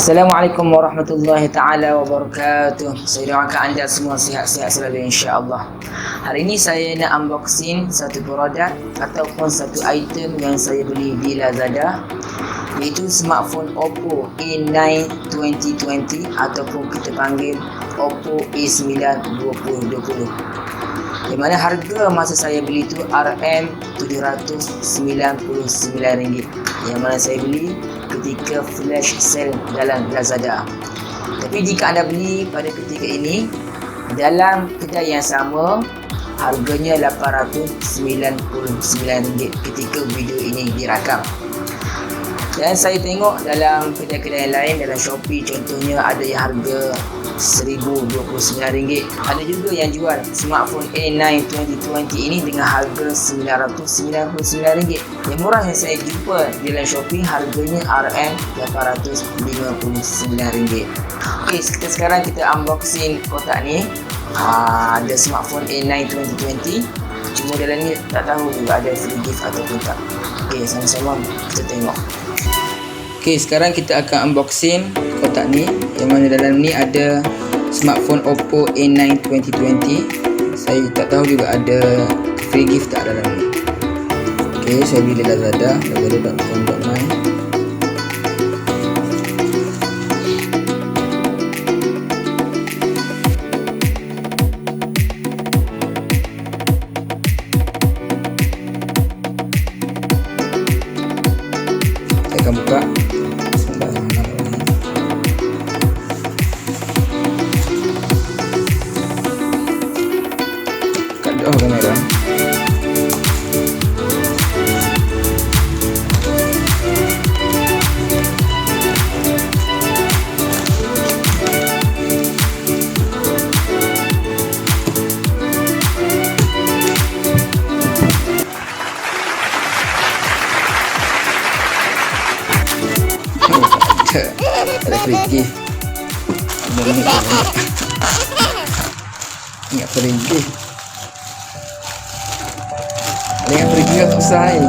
Assalamualaikum warahmatullahi ta'ala wabarakatuh. Saya doakan anda semua sihat-sihat selalu insya-Allah. Hari ini saya nak unboxing satu produk ataupun satu item yang saya beli di Lazada, iaitu smartphone Oppo A9 2020 ataupun kita panggil Oppo A9 2020. Di mana harga masa saya beli tu RM799, yang mana saya beli ketika flash sale dalam Lazada. Tapi jika anda beli pada ketika ini dalam kedai yang sama, harganya RM899 ketika video ini dirakam. Dan saya tengok dalam kedai-kedai lain, dalam Shopee contohnya, ada yang harga RM1,029. Ada juga yang jual smartphone A9 2020 ini dengan harga RM999. Yang murah yang saya jumpa di dalam Shopee harganya RM859. Okey, sekarang kita unboxing kotak ni. Ada smartphone A9 2020. Cuma dalam ni tak tahu juga ada free gift ataupun tak. Okey, sama-sama kita tengok. Okey, sekarang kita akan unboxing kotak ni, yang mana dalam ni ada smartphone Oppo A9 2020. Saya tak tahu juga ada free gift tak dalam ni. Okey, saya beli di Lazada, lazada.com.my. Saya akan buka. Oh, kamera. Ada free gift. Ingat free gift. Ada yang free gift tak usah ni.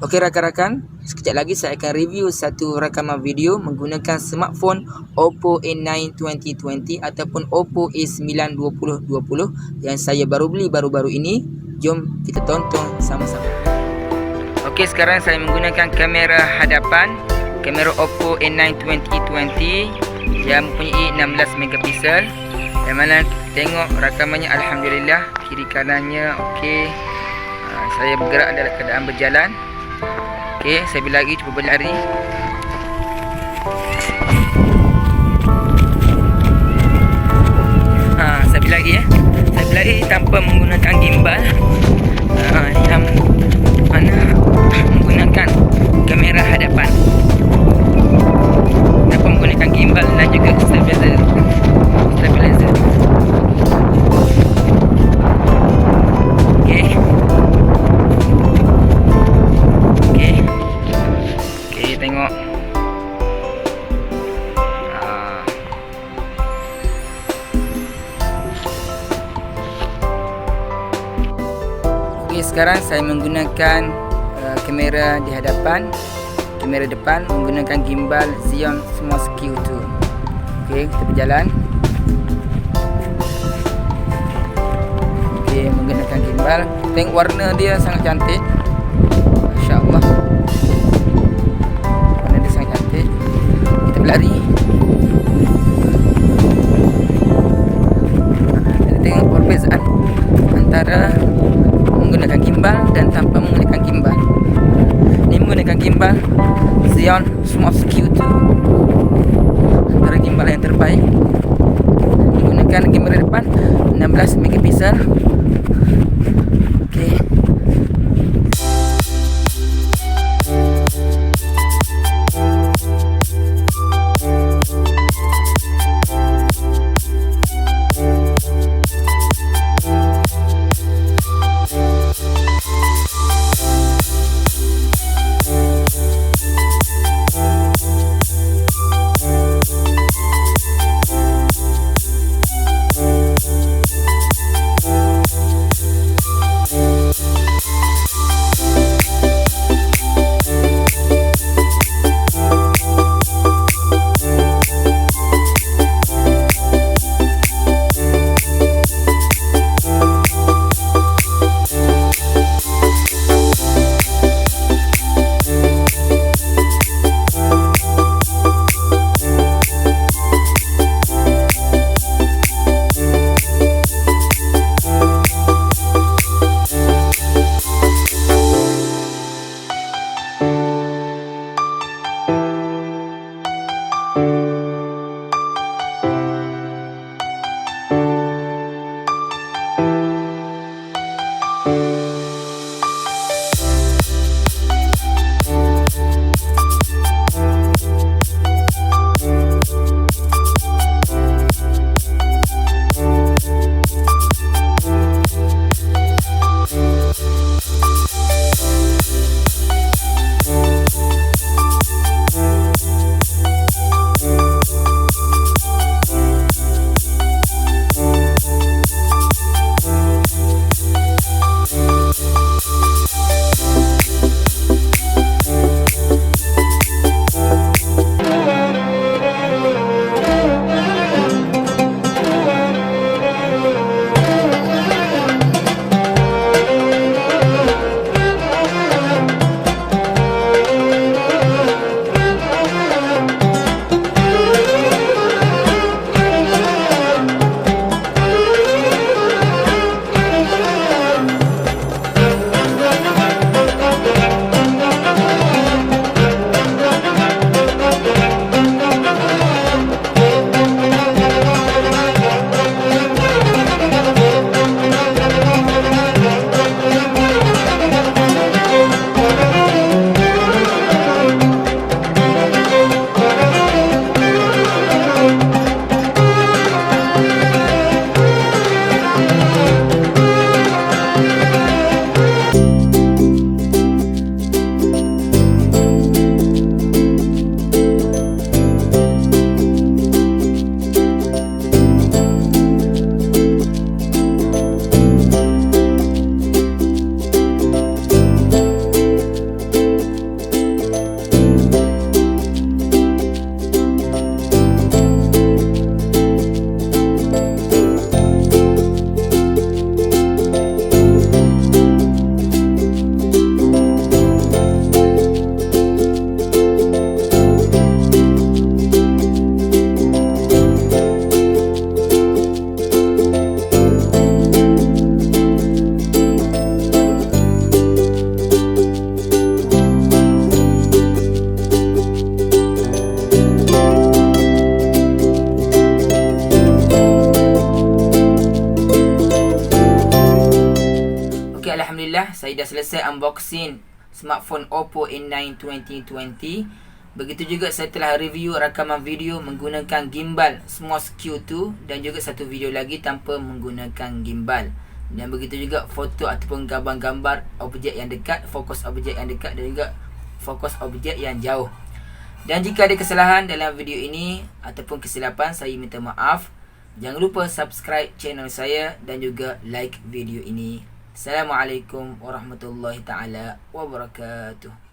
Okey rakan-rakan, sekejap lagi saya akan review satu rakaman video menggunakan smartphone Oppo A9 2020 ataupun Oppo A9 2020 yang saya baru beli baru-baru ini. Jom kita tonton sama-sama. Okey, sekarang saya menggunakan kamera hadapan, kamera Oppo A9 2020 yang mempunyai 16 megapiksel. Yang mana tengok rakamannya alhamdulillah, kiri kanannya okey. Saya bergerak dalam keadaan berjalan. Okey, saya bila lagi cuba berlari. Saya bila lagi Saya berlari tanpa menggunakan gimbal. Yang mana menggunakan kamera hadapan. Tanpa menggunakan gimbal dan juga stabilizer. Tengok. Okey, sekarang saya menggunakan kamera di hadapan, kamera depan menggunakan gimbal Xeon Smart Q2. Okey, kita berjalan. Okey, menggunakan gimbal. Tengok warna dia sangat cantik. Masya-Allah. Lari. Kita tengok perbezaan antara menggunakan gimbal dan tanpa menggunakan gimbal. Ini menggunakan gimbal Xeon Smart Q2, antara gimbal yang terbaik. Menggunakan kamera depan 16 megapiksel. Okey. Alhamdulillah, saya dah selesai unboxing smartphone Oppo A9 2020. Begitu juga saya telah review rakaman video menggunakan gimbal Smos Q2 dan juga satu video lagi tanpa menggunakan gimbal. Dan begitu juga foto ataupun gambar-gambar objek yang dekat, fokus objek yang dekat dan juga fokus objek yang jauh. Dan jika ada kesalahan dalam video ini ataupun kesilapan, saya minta maaf. Jangan lupa subscribe channel saya dan juga like video ini. Assalamualaikum warahmatullahi taala wabarakatuh.